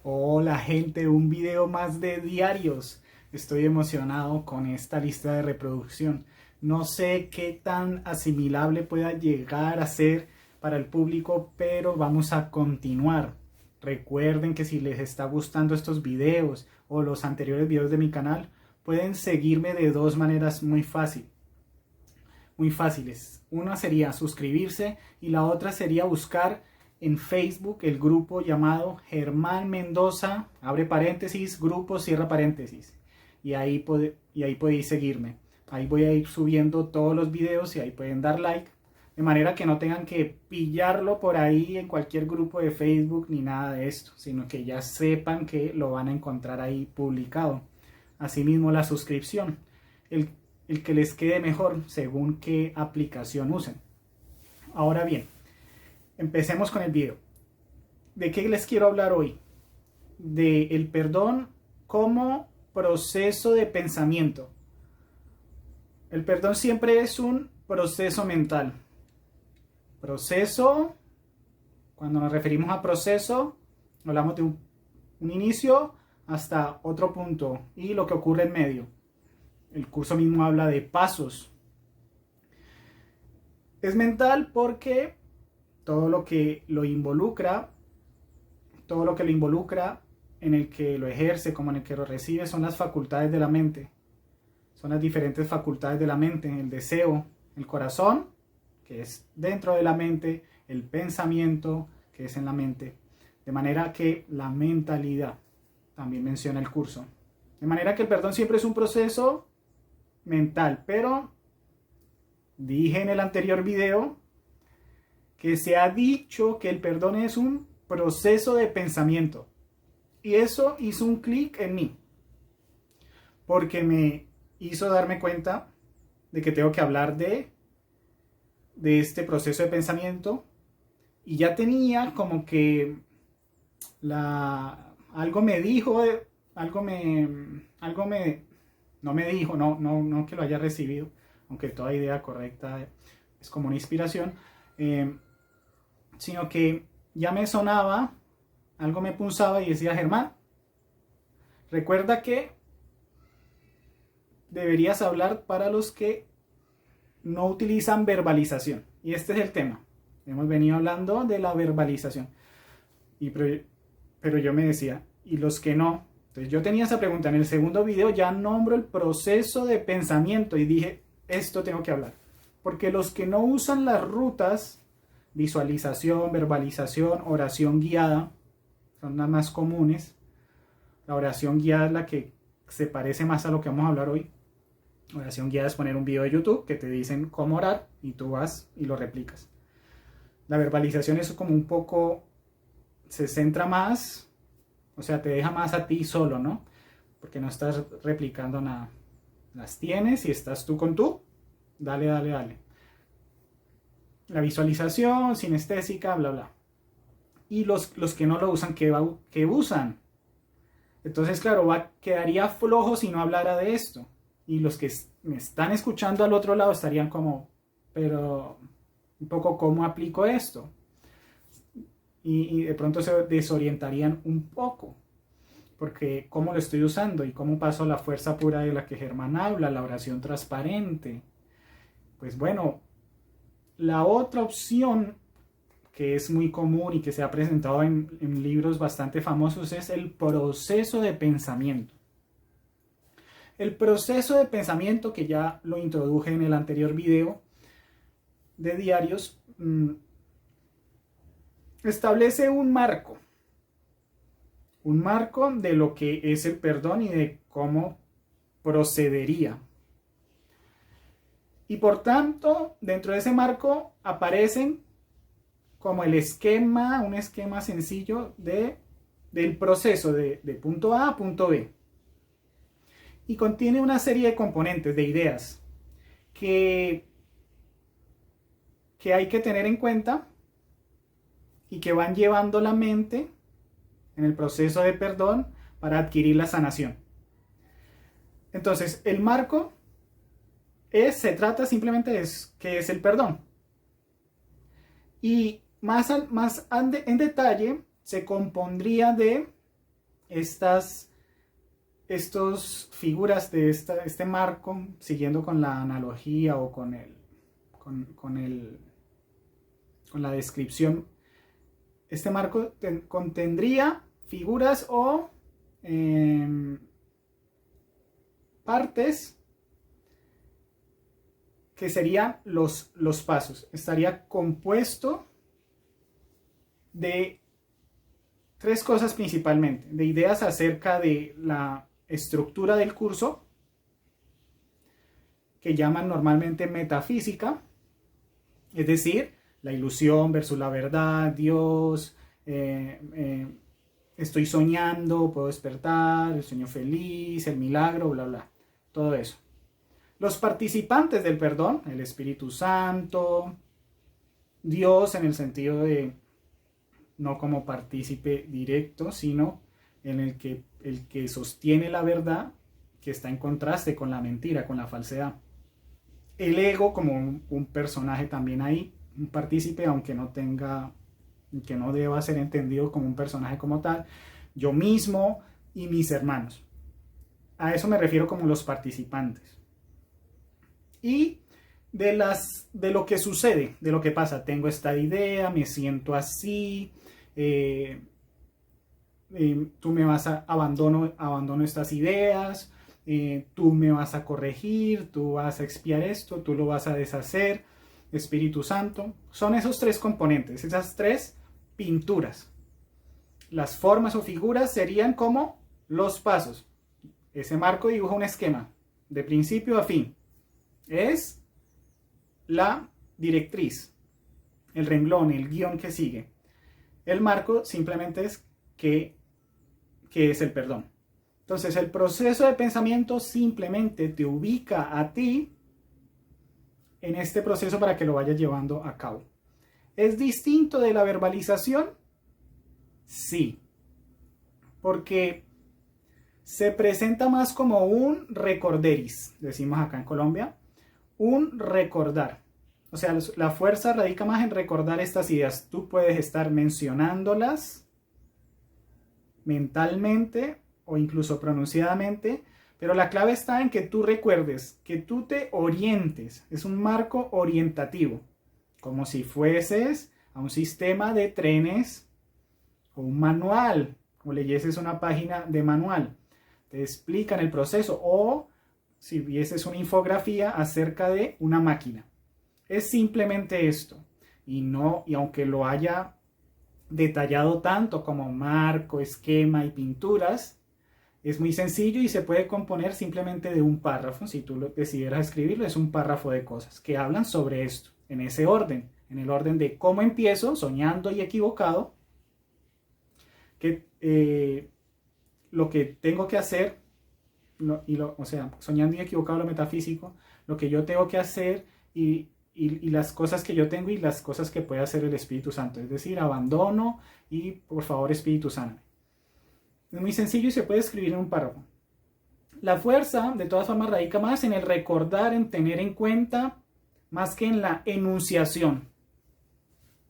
Hola gente, un video más de diarios. Estoy emocionado con esta lista de reproducción. No sé qué tan asimilable pueda llegar a ser para el público, pero vamos a continuar. Recuerden que si les está gustando estos videos o los anteriores videos de mi canal, pueden seguirme de dos maneras muy fáciles. Una sería suscribirse y la otra sería buscar en Facebook el grupo llamado Germán Mendoza, abre paréntesis, grupo, cierra paréntesis. Y ahí podéis seguirme. Ahí voy a ir subiendo todos los videos y ahí pueden dar like. De manera que no tengan que pillarlo por ahí en cualquier grupo de Facebook ni nada de esto, sino que ya sepan que lo van a encontrar ahí publicado. Asimismo la suscripción. El que les quede mejor según qué aplicación usen. Ahora bien, empecemos con el video. ¿De qué les quiero hablar hoy? De el perdón como proceso de pensamiento. El perdón siempre es un proceso mental. Proceso, cuando nos referimos a proceso, hablamos de un inicio hasta otro punto y lo que ocurre en medio. El curso mismo habla de pasos. Es mental porque todo lo que lo involucra, en el que lo ejerce como en el que lo recibe, son las facultades de la mente. Son las diferentes facultades de la mente, el deseo, el corazón, que es dentro de la mente, el pensamiento, que es en la mente. De manera que la mentalidad, también menciona el curso. De manera que el perdón siempre es un proceso mental, pero dije en el anterior video que se ha dicho que el perdón es un proceso de pensamiento. Y eso hizo un clic en mí, porque me hizo darme cuenta de que tengo que hablar de este proceso de pensamiento. Y ya tenía como que algo me dijo, no me dijo, no que lo haya recibido, aunque toda idea correcta es como una inspiración, sino que ya me sonaba, algo me punzaba y decía: Germán, recuerda que deberías hablar para los que no utilizan verbalización. Y este es el tema. Hemos venido hablando de la verbalización. Pero yo me decía, ¿y los que no? Entonces yo tenía esa pregunta. En el segundo video ya nombro el proceso de pensamiento y dije, esto tengo que hablar. Porque los que no usan las rutas, visualización, verbalización, oración guiada, son las más comunes. La oración guiada es la que se parece más a lo que vamos a hablar hoy. Oración guiada es poner un video de YouTube que te dicen cómo orar y tú vas y lo replicas. La verbalización es como un poco, se centra más, o sea, te deja más a ti solo, ¿no? Porque no estás replicando nada. Las tienes y estás tú con tú. Dale. La visualización, sinestésica, bla, bla. Y los que no lo usan, ¿qué usan? Entonces, claro, quedaría flojo si no hablara de esto. Y los que me están escuchando al otro lado estarían como, pero un poco, ¿cómo aplico esto? Y de pronto se desorientarían un poco, porque cómo lo estoy usando y cómo paso la fuerza pura de la que Germán habla, la oración transparente. Pues bueno, la otra opción que es muy común y que se ha presentado en libros bastante famosos es el proceso de pensamiento. El proceso de pensamiento, que ya lo introduje en el anterior video de diarios, establece un marco de lo que es el perdón y de cómo procedería. Y por tanto, dentro de ese marco aparecen como un esquema sencillo del proceso de punto A a punto B. Y contiene una serie de componentes, de ideas, que hay que tener en cuenta y que van llevando la mente en el proceso de perdón para adquirir la sanación. Entonces, el marco se trata simplemente de qué es el perdón. Y más en detalle se compondría de estas figuras de este marco, siguiendo con la analogía o con la descripción, este marco contendría figuras o partes que serían los pasos. Estaría compuesto de tres cosas principalmente: de ideas acerca de la estructura del curso, que llaman normalmente metafísica, es decir, la ilusión versus la verdad, Dios, estoy soñando, puedo despertar, el sueño feliz, el milagro, bla, bla, todo eso. Los participantes del perdón, el Espíritu Santo, Dios en el sentido de no como partícipe directo, sino en el que sostiene la verdad, que está en contraste con la mentira, con la falsedad. El ego como un personaje también ahí, un partícipe, aunque no deba ser entendido como un personaje como tal. Yo mismo y mis hermanos. A eso me refiero como los participantes. Y de lo que sucede, de lo que pasa. Tengo esta idea, me siento así, tú me vas a abandono estas ideas, tú me vas a corregir, tú vas a expiar esto, tú lo vas a deshacer, Espíritu Santo. Son esos tres componentes, esas tres pinturas. Las formas o figuras serían como los pasos. Ese marco dibuja un esquema de principio a fin. Es la directriz, el renglón, el guión que sigue. El marco simplemente es qué es el perdón. Entonces el proceso de pensamiento simplemente te ubica a ti en este proceso para que lo vayas llevando a cabo. ¿Es distinto de la verbalización? Sí, porque se presenta más como un recorderis, decimos acá en Colombia, un recordar. O sea, la fuerza radica más en recordar estas ideas. Tú puedes estar mencionándolas mentalmente o incluso pronunciadamente, pero la clave está en que tú recuerdes, que tú te orientes. Es un marco orientativo, como si fueses a un sistema de trenes o un manual, o leyeses una página de manual. Te explican el proceso, o si vieses una infografía acerca de una máquina. Es simplemente esto, y aunque lo haya detallado tanto como marco, esquema y pinturas, es muy sencillo y se puede componer simplemente de un párrafo. Si tú decidieras escribirlo, es un párrafo de cosas que hablan sobre esto, en ese orden, en el orden de cómo empiezo, soñando y equivocado, lo que tengo que hacer, o sea, soñando y equivocado, lo metafísico, lo que yo tengo que hacer y las cosas que yo tengo y las cosas que puede hacer el Espíritu Santo. Es decir, abandono y por favor Espíritu Santo. Es muy sencillo y se puede escribir en un párrafo. La fuerza, de todas formas, radica más en el recordar, en tener en cuenta, más que en la enunciación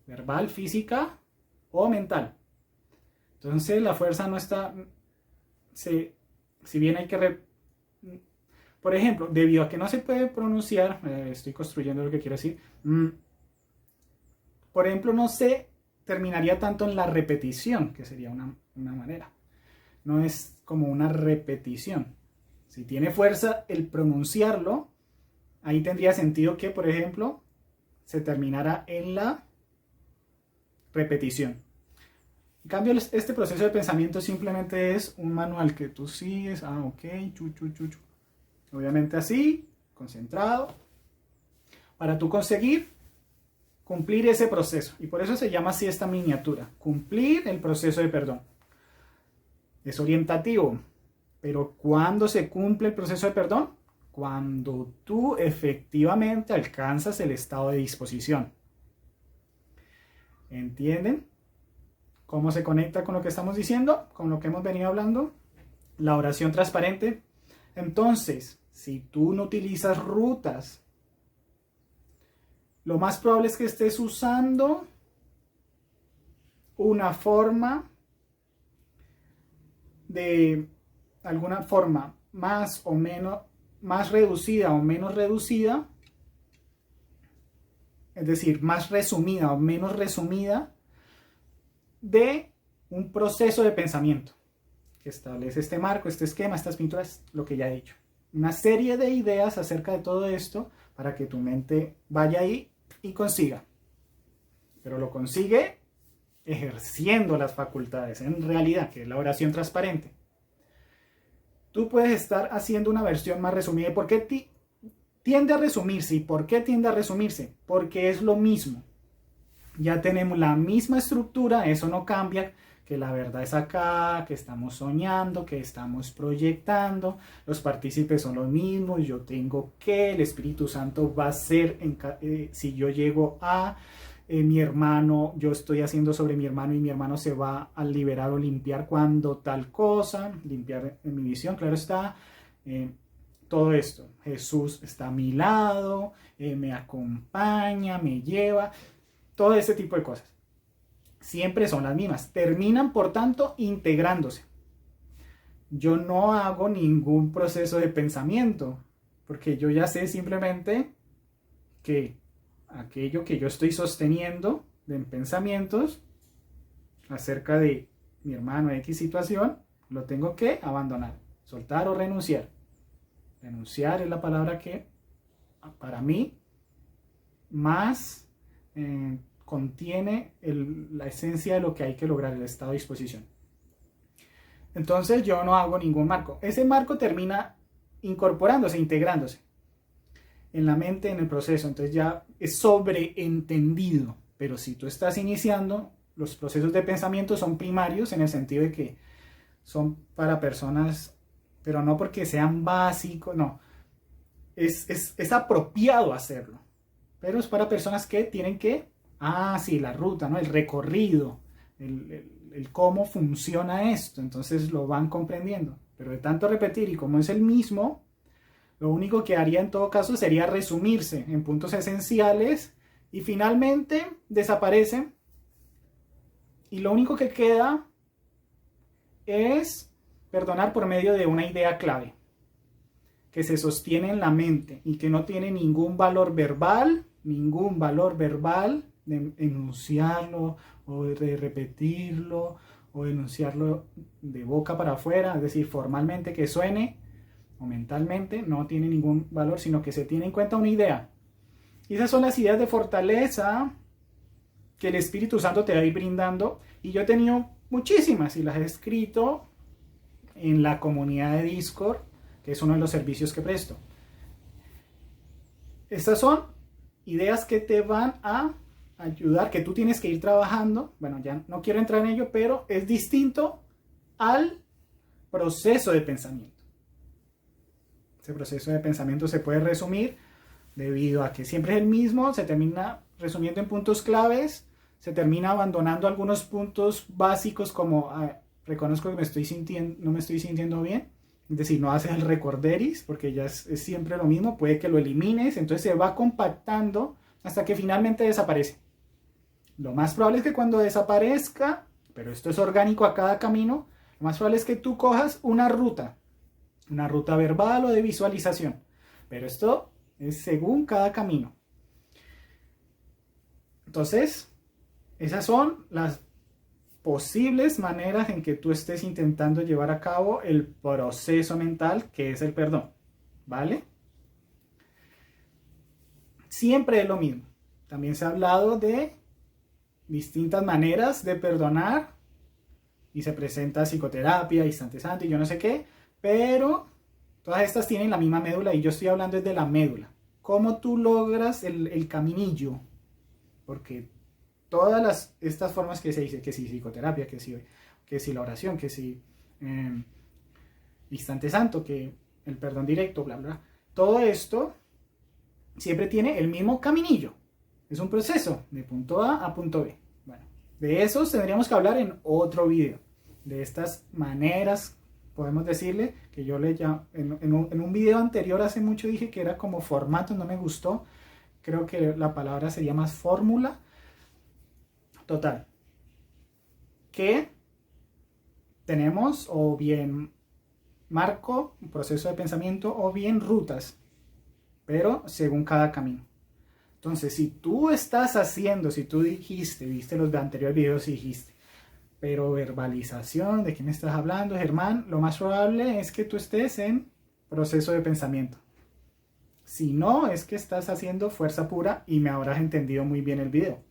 verbal, física o mental. Entonces la fuerza no está, si bien hay que, por ejemplo, debido a que no se puede pronunciar, estoy construyendo lo que quiero decir, por ejemplo, no se terminaría tanto en la repetición, que sería una manera. No es como una repetición. Si tiene fuerza el pronunciarlo, ahí tendría sentido que, por ejemplo, se terminara en la repetición. En cambio, este proceso de pensamiento simplemente es un manual que tú sigues. Ok, obviamente así, concentrado, para tú conseguir cumplir ese proceso. Y por eso se llama así esta miniatura, cumplir el proceso de perdón. Es orientativo, pero ¿cuándo se cumple el proceso de perdón? Cuando tú efectivamente alcanzas el estado de disposición. ¿Entienden cómo se conecta con lo que estamos diciendo? Con lo que hemos venido hablando. La oración transparente. Entonces, si tú no utilizas rutas, lo más probable es que estés usando una forma de alguna forma más o menos, más reducida o menos reducida, es decir, más resumida o menos resumida, de un proceso de pensamiento que establece este marco, este esquema, estas pinturas, lo que ya he dicho. Una serie de ideas acerca de todo esto para que tu mente vaya ahí y consiga. Pero lo consigue ejerciendo las facultades en realidad, que es la oración transparente. Tú puedes estar haciendo una versión más resumida. ¿Por qué tiende a resumirse? ¿Y por qué tiende a resumirse? Porque es lo mismo. Ya tenemos la misma estructura, eso no cambia, que la verdad es acá, que estamos soñando, que estamos proyectando, los partícipes son los mismos, yo tengo que, el Espíritu Santo va a ser, si yo llego a mi hermano, yo estoy haciendo sobre mi hermano y mi hermano se va a liberar o limpiar cuando tal cosa, limpiar en mi visión, claro está, todo esto, Jesús está a mi lado, me acompaña, me lleva, todo ese tipo de cosas. Siempre son las mismas. Terminan, por tanto, integrándose. Yo no hago ningún proceso de pensamiento, porque yo ya sé simplemente que aquello que yo estoy sosteniendo en pensamientos acerca de mi hermano X situación, lo tengo que abandonar, soltar o renunciar. Renunciar es la palabra que, para mí, más contiene la esencia de lo que hay que lograr, el estado de disposición. Entonces yo no hago ningún marco. Ese marco termina incorporándose, integrándose en la mente, en el proceso. Entonces ya es sobreentendido. Pero si tú estás iniciando, los procesos de pensamiento son primarios en el sentido de que son para personas, pero no porque sean básicos, no. Es apropiado hacerlo. Pero es para personas que tienen que, sí, la ruta, ¿no? El recorrido, el cómo funciona esto. Entonces lo van comprendiendo. Pero de tanto repetir y como es el mismo, lo único que haría en todo caso sería resumirse en puntos esenciales y finalmente desaparece. Y lo único que queda es perdonar por medio de una idea clave que se sostiene en la mente y que no tiene ningún valor verbal de enunciarlo o de repetirlo o enunciarlo de boca para afuera, es decir, formalmente que suene o mentalmente, no tiene ningún valor, sino que se tiene en cuenta una idea. Y esas son las ideas de fortaleza que el Espíritu Santo te va a ir brindando, y yo he tenido muchísimas y las he escrito en la comunidad de Discord, que es uno de los servicios que presto. Estas son ideas que te van a ayudar, que tú tienes que ir trabajando. Bueno, ya no quiero entrar en ello, pero es distinto al proceso de pensamiento. Ese proceso de pensamiento se puede resumir debido a que siempre es el mismo, se termina resumiendo en puntos claves, se termina abandonando algunos puntos básicos como reconozco que no me estoy sintiendo bien. Es decir, no haces el recorderis porque ya es siempre lo mismo, puede que lo elimines, entonces se va compactando hasta que finalmente desaparece. Lo más probable es que cuando desaparezca, pero esto es orgánico a cada camino, lo más probable es que tú cojas una ruta verbal o de visualización, pero esto es según cada camino. Entonces, esas son las posibles maneras en que tú estés intentando llevar a cabo el proceso mental que es el perdón, ¿vale? Siempre es lo mismo. También se ha hablado de distintas maneras de perdonar y se presenta psicoterapia, instante santo y yo no sé qué, pero todas estas tienen la misma médula y yo estoy hablando desde la médula. ¿Cómo tú logras el caminillo? Porque todas estas formas que se dice, que si psicoterapia, que si la oración, que si instante santo, que el perdón directo, bla, bla, todo esto siempre tiene el mismo caminillo. Es un proceso de punto A a punto B. Bueno, de eso tendríamos que hablar en otro video. De estas maneras, podemos decirle, que yo le llamo, en un video anterior hace mucho dije que era como formato, no me gustó. Creo que la palabra sería más fórmula. Total, que tenemos o bien marco, un proceso de pensamiento, o bien rutas, pero según cada camino. Entonces, si tú estás haciendo, si tú dijiste, viste los anteriores videos y dijiste, pero verbalización, ¿de qué me estás hablando, Germán? Lo más probable es que tú estés en proceso de pensamiento. Si no, es que estás haciendo fuerza pura y me habrás entendido muy bien el video.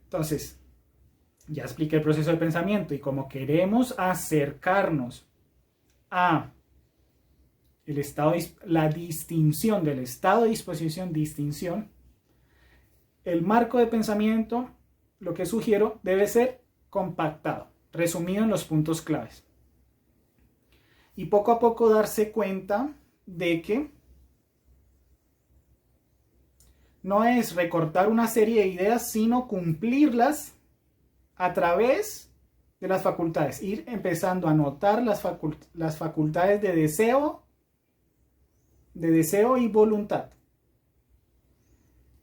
Entonces, ya expliqué el proceso de pensamiento y como queremos acercarnos a el estado, la distinción del estado de disposición, distinción, el marco de pensamiento, lo que sugiero, debe ser compactado, resumido en los puntos claves. Y poco a poco darse cuenta de que no es recortar una serie de ideas, sino cumplirlas a través de las facultades. Ir empezando a notar las facultades de deseo y voluntad.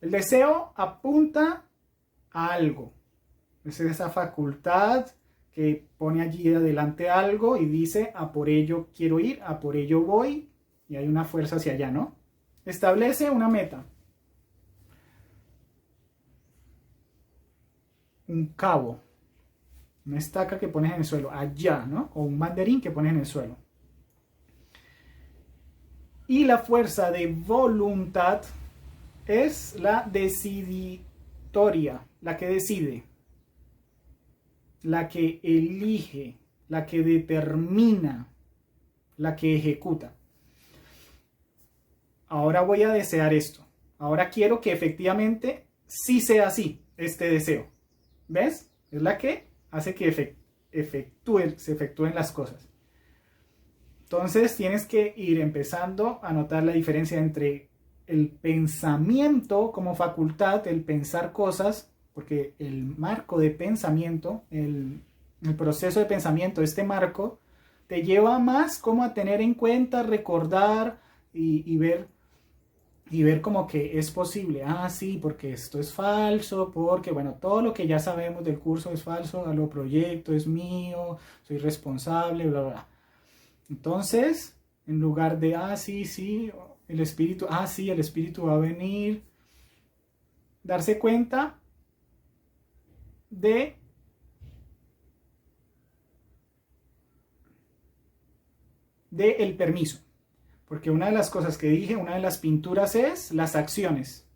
El deseo apunta a algo. Es esa facultad que pone allí adelante algo y dice, a por ello quiero ir, a por ello voy, y hay una fuerza hacia allá, ¿no? Establece una meta. Un cabo, una estaca que pones en el suelo, allá, ¿no? O un banderín que pones en el suelo. Y la fuerza de voluntad es la deciditoria, la que decide, la que elige, la que determina, la que ejecuta. Ahora voy a desear esto. Ahora quiero que efectivamente sí sea así, este deseo. ¿Ves? Es la que hace que se efectúen las cosas. Entonces tienes que ir empezando a notar la diferencia entre el pensamiento como facultad, el pensar cosas, porque el marco de pensamiento, el proceso de pensamiento, este marco, te lleva más como a tener en cuenta, recordar y ver como que es posible. Ah, sí, porque esto es falso, porque, bueno, todo lo que ya sabemos del curso es falso, lo proyecto es mío, soy responsable, bla, bla, bla. Entonces, en lugar de, sí, el espíritu, sí, el espíritu va a venir, darse cuenta de el permiso. Porque una de las cosas que dije, una de las pinturas es las acciones.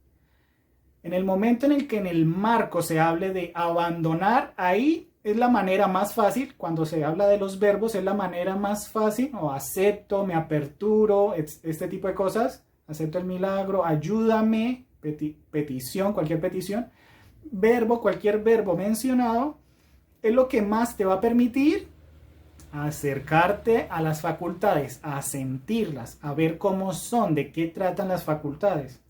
En el momento en el que en el marco se hable de abandonar, ahí es la manera más fácil, cuando se habla de los verbos, es la manera más fácil, o acepto, me aperturo, este tipo de cosas, acepto el milagro, ayúdame, petición, cualquier petición, verbo, cualquier verbo mencionado, es lo que más te va a permitir acercarte a las facultades, a sentirlas, a ver cómo son, de qué tratan las facultades.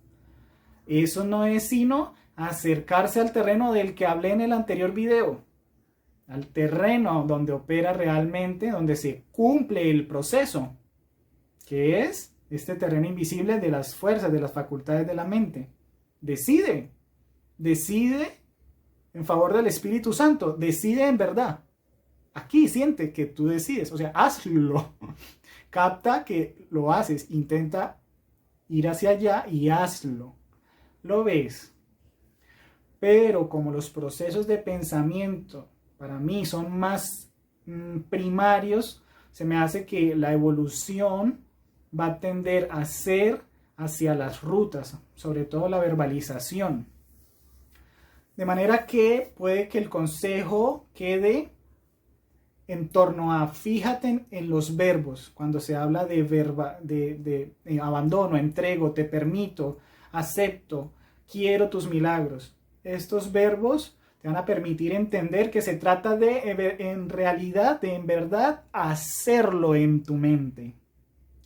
Eso no es sino acercarse al terreno del que hablé en el anterior video, al terreno donde opera realmente, donde se cumple el proceso, que es este terreno invisible de las fuerzas, de las facultades de la mente. Decide en favor del Espíritu Santo, decide en verdad. Aquí siente que tú decides, o sea, hazlo. Capta que lo haces, intenta ir hacia allá y hazlo. Lo ves. Pero como los procesos de pensamiento para mí son más primarios, se me hace que la evolución va a tender a ser hacia las rutas, sobre todo la verbalización. De manera que puede que el consejo quede en torno a fíjate en los verbos, cuando se habla de abandono, entrego, te permito, acepto, quiero tus milagros. Estos verbos te van a permitir entender que se trata de, en realidad, en verdad, hacerlo en tu mente.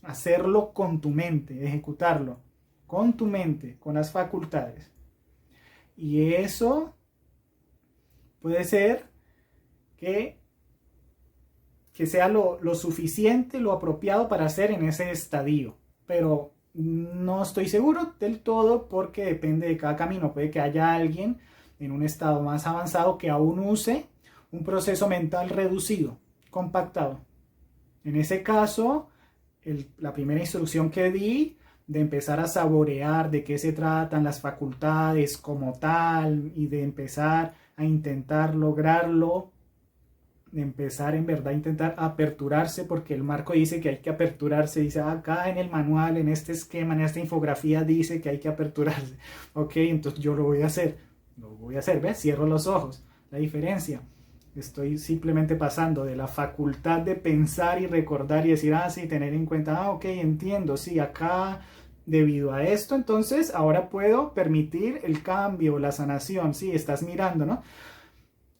Hacerlo con tu mente, ejecutarlo con tu mente, con las facultades. Y eso puede ser que sea lo suficiente, lo apropiado para hacer en ese estadio. Pero no estoy seguro del todo porque depende de cada camino. Puede que haya alguien en un estado más avanzado que aún use un proceso mental reducido, compactado. En ese caso, la primera instrucción que di de empezar a saborear de qué se tratan las facultades como tal y de empezar a intentar lograrlo, de empezar en verdad a intentar aperturarse, porque el marco dice que hay que aperturarse, dice acá en el manual, en este esquema, en esta infografía dice que hay que aperturarse. Ok, entonces yo lo voy a hacer, ¿ves? Cierro los ojos, la diferencia. Estoy simplemente pasando de la facultad de pensar y recordar y decir, sí, tener en cuenta, ok, entiendo, sí, acá debido a esto, entonces ahora puedo permitir el cambio, la sanación, sí, estás mirando, ¿no?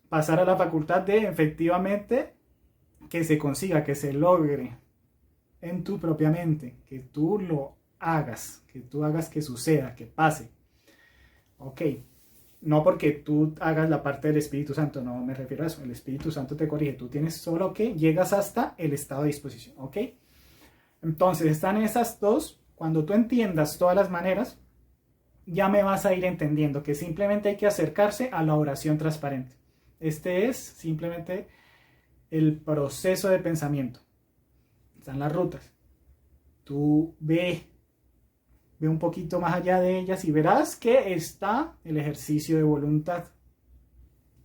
Pasar a la facultad de efectivamente que se consiga, que se logre en tu propia mente, que tú lo hagas, que tú hagas que suceda, que pase. Ok. No porque tú hagas la parte del Espíritu Santo, no me refiero a eso. El Espíritu Santo te corrige. Tú tienes solo que llegas hasta el estado de disposición. ¿Ok? Entonces están esas dos. Cuando tú entiendas todas las maneras, ya me vas a ir entendiendo que simplemente hay que acercarse a la oración transparente. Este es simplemente el proceso de pensamiento. Están las rutas. Tú ve un poquito más allá de ellas y verás que está el ejercicio de voluntad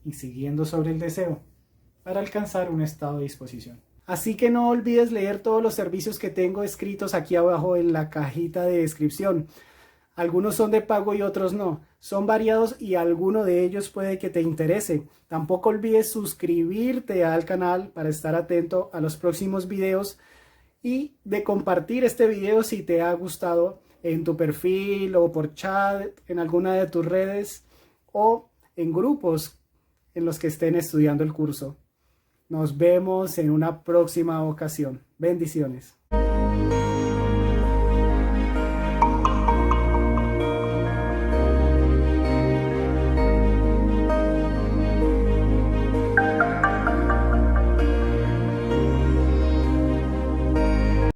y siguiendo sobre el deseo para alcanzar un estado de disposición. Así que no olvides leer todos los servicios que tengo escritos aquí abajo en la cajita de descripción. Algunos son de pago y otros no. Son variados y alguno de ellos puede que te interese. Tampoco olvides suscribirte al canal para estar atento a los próximos videos y de compartir este video si te ha gustado en tu perfil o por chat en alguna de tus redes o en grupos en los que estén estudiando el curso. Nos vemos en una próxima ocasión. Bendiciones.